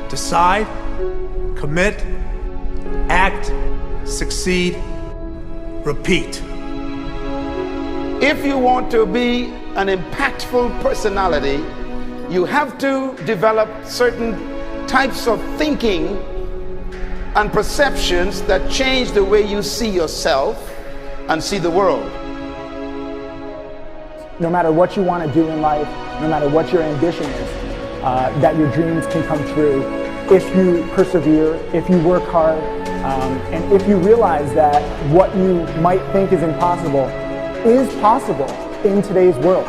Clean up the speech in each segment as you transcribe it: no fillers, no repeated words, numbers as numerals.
Decide, commit, act, succeed, repeat. If you want to be an impactful personality, you have to develop certain types of thinking and perceptions that change the way you see yourself and see the world. No matter what you want to do in life, no matter what your ambition is, that your dreams can come true if you persevere, if you work hard, and if you realize that what you might think is impossible is possible in today's world.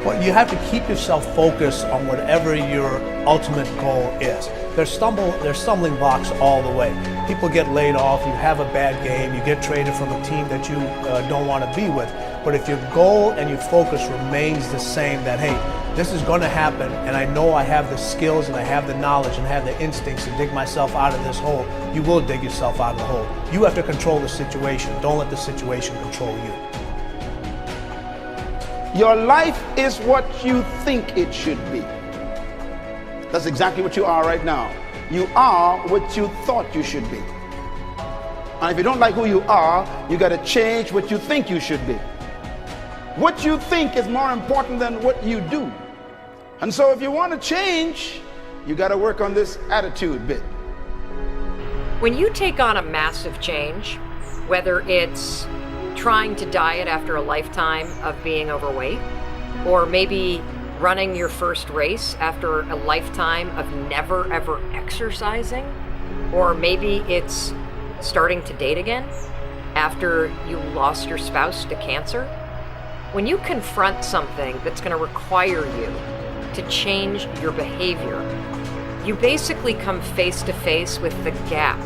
Well, you have to keep yourself focused on whatever your ultimate goal is. There's stumbling blocks all the way. People get laid off, you have a bad game, you get traded from a team that you don't want to be with. But if your goal and your focus remains the same, that hey, this is going to happen, and I know I have the skills and I have the knowledge and I have the instincts to dig myself out of this hole, you will dig yourself out of the hole. You have to control the situation. Don't let the situation control you. Your life is what you think it should be. That's exactly what you are right now. You are what you thought you should be. And if you don't like who you are, you got to change what you think you should be. What you think is more important than what you do. And so if you want to change, you got to work on this attitude bit. When you take on a massive change, whether it's trying to diet after a lifetime of being overweight, or maybe running your first race after a lifetime of never ever exercising, or maybe it's starting to date again after you lost your spouse to cancer. When you confront something that's going to require you to change your behavior, you basically come face to face with the gap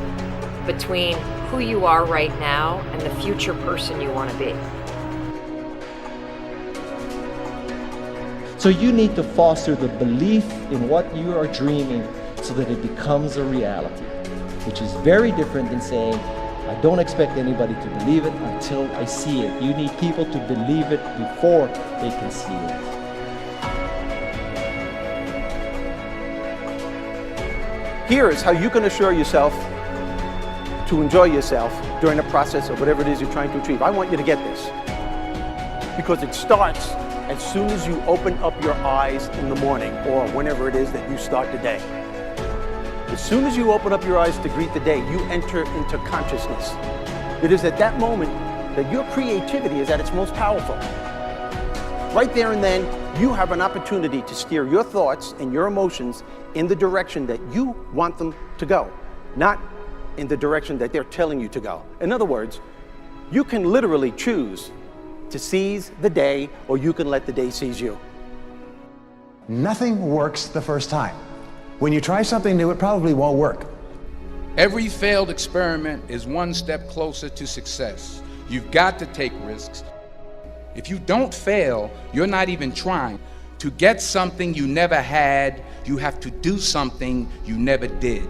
between who you are right now and the future person you want to be. So you need to foster the belief in what you are dreaming so that it becomes a reality, which is very different than saying, I don't expect anybody to believe it until I see it. You need people to believe it before they can see it. Here is how you can assure yourself to enjoy yourself during the process of whatever it is you're trying to achieve. I want you to get this, because it starts as soon as you open up your eyes in the morning, or whenever it is that you start the day. As soon as you open up your eyes to greet the day, you enter into consciousness. It is at that moment that your creativity is at its most powerful. Right there and then, you have an opportunity to steer your thoughts and your emotions in the direction that you want them to go, not in the direction that they're telling you to go. In other words, you can literally choose to seize the day, or you can let the day seize you. Nothing works the first time. When you try something new, it probably won't work. Every failed experiment is one step closer to success. You've got to take risks. If you don't fail, you're not even trying. To get something you never had, you have to do something you never did.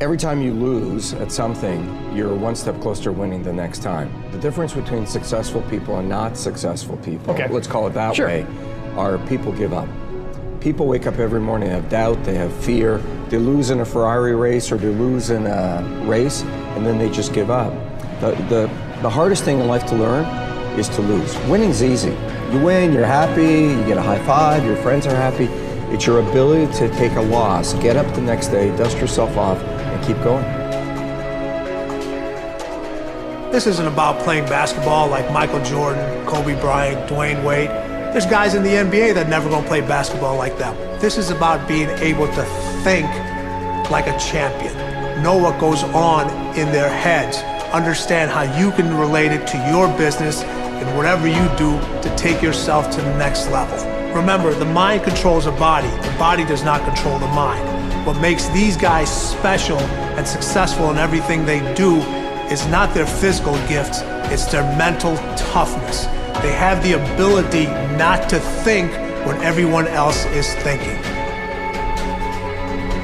Every time you lose at something, you're one step closer to winning the next time. The difference between successful people and not successful people, let's call it that way, are people give up. People wake up every morning, they have doubt, they have fear, they lose in a Ferrari race or they lose in a race, and then they just give up. The hardest thing in life to learn is to lose. Winning's easy. You win, you're happy, you get a high five, your friends are happy. It's your ability to take a loss, get up the next day, dust yourself off, and keep going. This isn't about playing basketball like Michael Jordan, Kobe Bryant, Dwayne Wade. There's guys in the NBA that never gonna play basketball like them. This is about being able to think like a champion, know what goes on in their heads, understand how you can relate it to your business and whatever you do to take yourself to the next level. Remember, the mind controls the body does not control the mind. What makes these guys special and successful in everything they do is not their physical gifts, it's their mental toughness. They have the ability not to think when everyone else is thinking.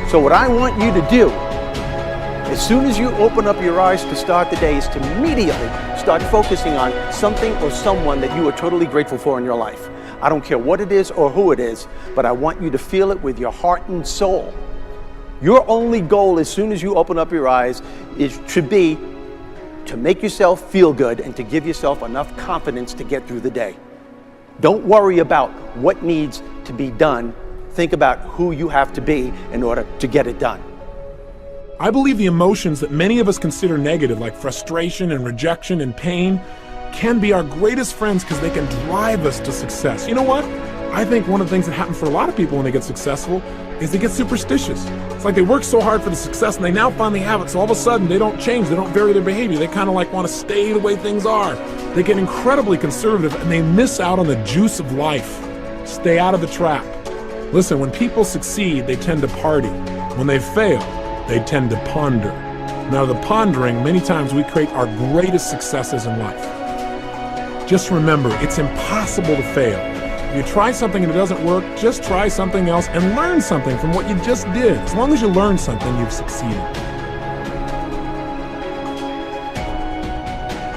So what I want you to do As soon as you open up your eyes to start the day, is to immediately start focusing on something or someone that you are totally grateful for in your life. I don't care what it is or who it is, but I want you to feel it with your heart and soul. Your only goal as soon as you open up your eyes should be to make yourself feel good and to give yourself enough confidence to get through the day. Don't worry about what needs to be done. Think about who you have to be in order to get it done. I believe the emotions that many of us consider negative, like frustration and rejection and pain, can be our greatest friends because they can drive us to success. You know what? I think one of the things that happens for a lot of people when they get successful is they get superstitious. It's like they work so hard for the success and they now finally have it, so all of a sudden they don't change, they don't vary their behavior, they kind of like want to stay the way things are. They get incredibly conservative and they miss out on the juice of life. Stay out of the trap. Listen, when people succeed, they tend to party. When they fail, they tend to ponder. Now, the pondering, many times we create our greatest successes in life. Just remember, it's impossible to fail. If you try something and it doesn't work, just try something else and learn something from what you just did. As long as you learn something, you've succeeded.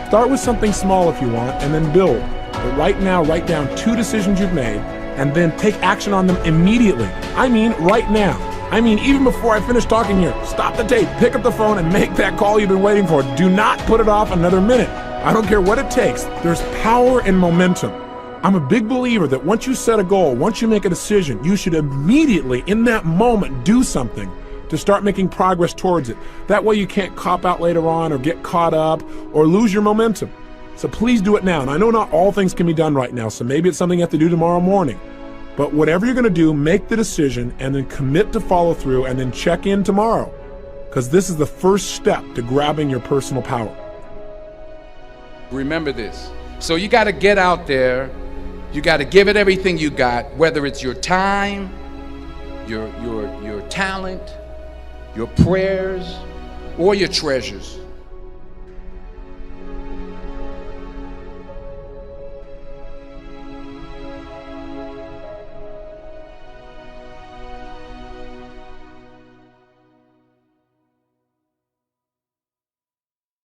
Start with something small if you want, and then build. But right now, write down 2 decisions you've made, and then take action on them immediately. I mean, right now. I mean, even before I finish talking here, stop the tape, pick up the phone, and make that call you've been waiting for. Do not put it off another minute. I don't care what it takes. There's power in momentum. I'm a big believer that once you set a goal, once you make a decision, you should immediately, in that moment, do something to start making progress towards it. That way you can't cop out later on or get caught up or lose your momentum. So please do it now. And I know not all things can be done right now, so maybe it's something you have to do tomorrow morning. But whatever you're going to do, make the decision and then commit to follow through and then check in tomorrow. Because this is the first step to grabbing your personal power. Remember this. So you got to get out there. You got to give it everything you got, whether it's your time, your talent, your prayers, or your treasures.